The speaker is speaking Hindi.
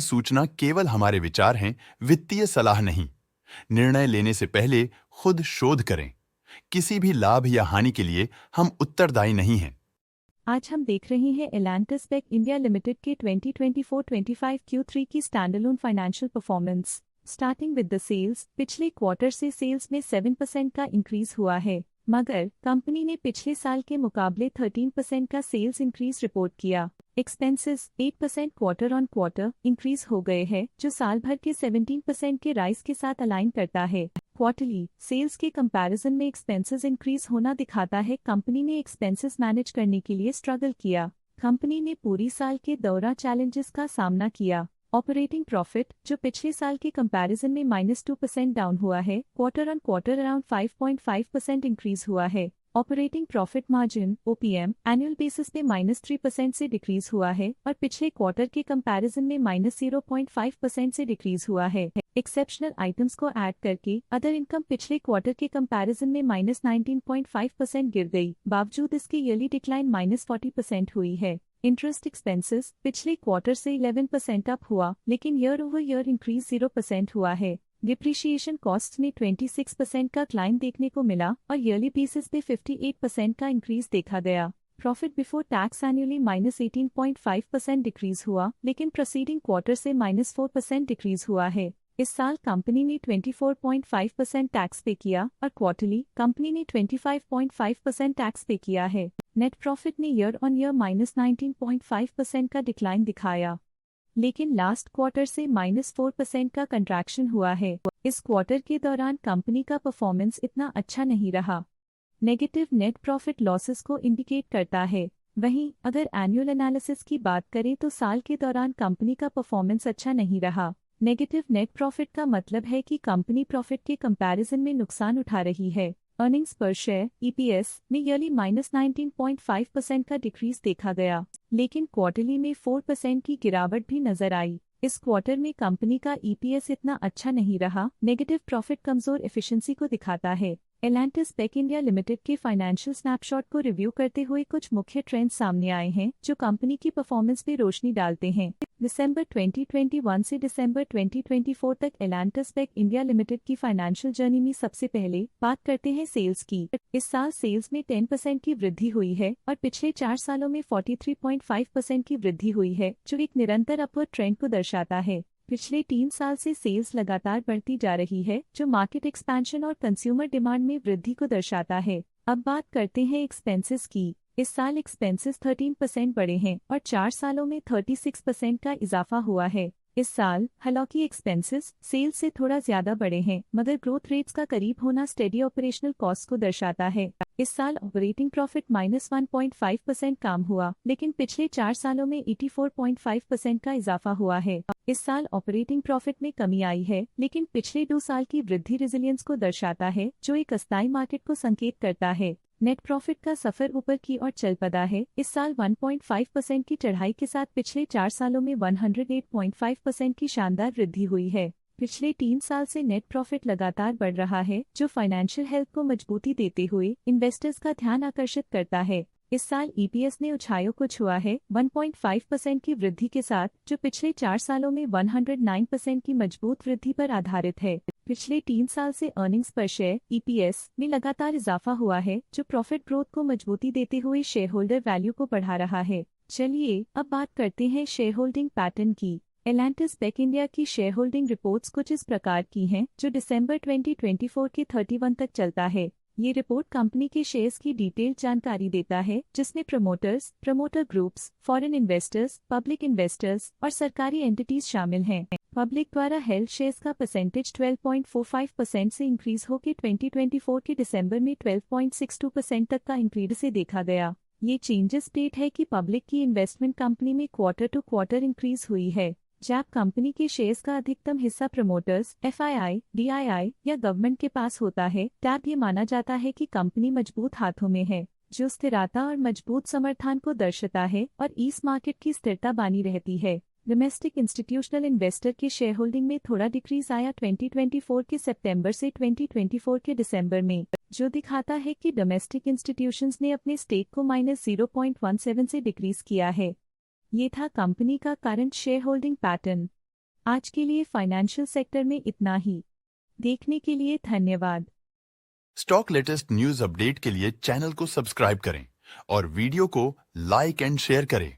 सूचना केवल हमारे विचार हैं, वित्तीय सलाह नहीं। निर्णय लेने से पहले खुद शोध करें। किसी भी लाभ या हानि के लिए हम उत्तरदायी नहीं हैं। आज हम देख रहे हैं एलांटिस बेक इंडिया लिमिटेड के 2024-25 Q3 की standalone financial performance. Starting with the sales, पिछले क्वार्टर से सेल्स में 7% का इंक्रीज हुआ है, मगर कंपनी ने पिछले साल के मुकाबले 13% का सेल्स इंक्रीज रिपोर्ट किया। Expenses 8% quarter on quarter increase हो गए हैं, जो साल भर के 17% के राइज के साथ अलाइन करता है। क्वार्टरली सेल्स के कंपैरिजन में एक्सपेंसेस इंक्रीज होना दिखाता है कंपनी ने एक्सपेंसेस मैनेज करने के लिए स्ट्रगल किया। कंपनी ने पूरी साल के दौरान चैलेंजेस का सामना किया। ऑपरेटिंग प्रॉफिट, जो पिछले साल के कंपैरिजन में -2% डाउन हुआ है, quarter on quarter around 5.5% increase हुआ है। Operating profit margin OPM annual basis पे -3% से डिक्रीज हुआ है और पिछले क्वार्टर के कंपैरिजन में -0.5% से डिक्रीज हुआ है। एक्सेप्शनल आइटम्स को ऐड करके अदर इनकम पिछले क्वार्टर के कंपैरिजन में -19.5% गिर गई, बावजूद इसकी ईयरली डिक्लाइन -40% हुई है। इंटरेस्ट एक्सपेंसेस पिछले क्वार्टर से 11% अप हुआ, लेकिन ईयर ओवर ईयर इंक्रीज 0% हुआ है। डिप्रिशिएशन कॉस्ट में 26% का क्लाइम देखने को मिला और ईयरली बेसिस पे 58% का इंक्रीज देखा गया। Profit before tax annually -18.5% decrease हुआ, लेकिन प्रोसीडिंग क्वार्टर से -4% डिक्रीज हुआ है। इस साल कंपनी ने 24.5% टैक्स पे किया और क्वार्टरली कंपनी ने 25.5% टैक्स पे किया है। नेट प्रॉफिट ने ईयर ऑन ईयर -19.5% का डिक्लाइन दिखाया, लेकिन लास्ट क्वार्टर से -4% का कंट्रैक्शन हुआ है। इस क्वार्टर के दौरान कंपनी का परफॉर्मेंस इतना अच्छा नहीं रहा। नेगेटिव नेट प्रॉफिट लॉसेस को इंडिकेट करता है। वहीं अगर एनुअल एनालिसिस की बात करें तो साल के दौरान कंपनी का परफॉर्मेंस अच्छा नहीं रहा। नेगेटिव नेट प्रॉफिट का मतलब है कि कंपनी प्रॉफिट के कंपैरिजन में नुकसान उठा रही है। अर्निंग्स पर शेयर EPS में ईयरली -19.5% का डिक्रीज देखा गया, लेकिन क्वार्टरली में 4% की गिरावट भी नजर आई। इस क्वार्टर में कंपनी का EPS इतना अच्छा नहीं रहा। नेगेटिव प्रॉफिट कमजोर एफिशिएंसी को दिखाता है। एलांटिस बेक इंडिया लिमिटेड के फाइनेंशियल स्नैपशॉट को रिव्यू करते हुए कुछ मुख्य ट्रेंड्स सामने आए हैं जो कंपनी की परफॉर्मेंस पे रोशनी डालते हैं। दिसंबर 2021 से दिसंबर 2024 तक एलांटिस बेक इंडिया लिमिटेड की फाइनेंशियल जर्नी में सबसे पहले बात करते हैं सेल्स की। इस साल सेल्स में 10% की वृद्धि हुई है और पिछले 4 सालों में 43.5% की वृद्धि हुई है, जो एक निरंतर अपवर्ड ट्रेंड को दर्शाता है। पिछले 3 साल से सेल्स लगातार बढ़ती जा रही है, जो मार्केट एक्सपेंशन और कंज्यूमर डिमांड में वृद्धि को दर्शाता है। अब बात करते हैं एक्सपेंसेस की। इस साल एक्सपेंसेस 13% बढ़े हैं और 4 सालों में 36% का इजाफा हुआ है। इस साल हालांकि एक्सपेंसेस सेल्स से थोड़ा ज्यादा बढ़े हैं, मगर ग्रोथ रेट्स का करीब होना स्टेडी ऑपरेशनल कॉस्ट को दर्शाता है। इस साल ऑपरेटिंग प्रॉफिट -1.5% कम हुआ, लेकिन पिछले 4 सालों में 84.5% का इजाफा हुआ है। इस साल ऑपरेटिंग प्रॉफिट में कमी आई है, लेकिन पिछले 2 साल की वृद्धि रेजिलियंस को दर्शाता है, जो एक अस्थायी मार्केट को संकेत करता है। नेट प्रॉफिट का सफर ऊपर की ओर चल पड़ा है। इस साल 1.5% की चढ़ाई के साथ पिछले 4 सालों में 108.5% की शानदार वृद्धि हुई है। पिछले 3 साल से नेट प्रॉफिट लगातार बढ़ रहा है, जो फाइनेंशियल हेल्थ को मजबूती देते हुए इन्वेस्टर्स का ध्यान आकर्षित करता है। इस साल EPS ने ऊंचाइयों को छुआ है 1.5% की वृद्धि के साथ, जो पिछले 4 सालों में 109% की मजबूत वृद्धि पर आधारित है। पिछले 3 साल से अर्निंग्स पर शेयर EPS में लगातार इजाफा हुआ है, जो प्रॉफिट ग्रोथ को मजबूती देते हुए शेयर होल्डर वैल्यू को बढ़ा रहा है। चलिए अब बात करते हैं शेयर होल्डिंग पैटर्न की। एलांटिस बेक इंडिया की शेयर होल्डिंग रिपोर्ट्स कुछ इस प्रकार की हैं, जो दिसंबर 2024 के 31 तक चलता है। ये रिपोर्ट कंपनी के शेयर्स की डिटेल्ड जानकारी देता है, जिसमें promoters, promoter groups, foreign investors, public investors और सरकारी एंटिटीज शामिल हैं। पब्लिक द्वारा हेल्ड शेयर्स का परसेंटेज 12.45% से इंक्रीज होकर 2024 के दिसंबर में 12.62% तक का इंक्रीज से देखा गया। ये चेंजेस स्टेट है कि पब्लिक की इन्वेस्टमेंट कंपनी में क्वार्टर टू क्वार्टर इंक्रीज हुई है। जब कंपनी के शेयर्स का अधिकतम हिस्सा प्रमोटर्स, FII, DII या गवर्नमेंट के पास होता है, तब ये माना जाता है कि कंपनी मजबूत हाथों में है, जो स्थिरता और मजबूत समर्थन को दर्शाता है और इस मार्केट की स्थिरता बनी रहती है। डोमेस्टिक इंस्टीट्यूशनल इन्वेस्टर के शेयर होल्डिंग में थोड़ा डिक्रीज आया 2024 के सितंबर से 2024 के दिसंबर में, जो दिखाता है कि डोमेस्टिक इंस्टीट्यूशंस ने अपने स्टेक को -0.17 से डिक्रीज किया है। ये था कंपनी का करंट शेयर होल्डिंग पैटर्न। आज के लिए फाइनेंशियल सेक्टर में इतना ही। देखने के लिए धन्यवाद। स्टॉक लेटेस्ट न्यूज अपडेट के लिए चैनल को सब्सक्राइब करें और वीडियो को लाइक एंड शेयर करें।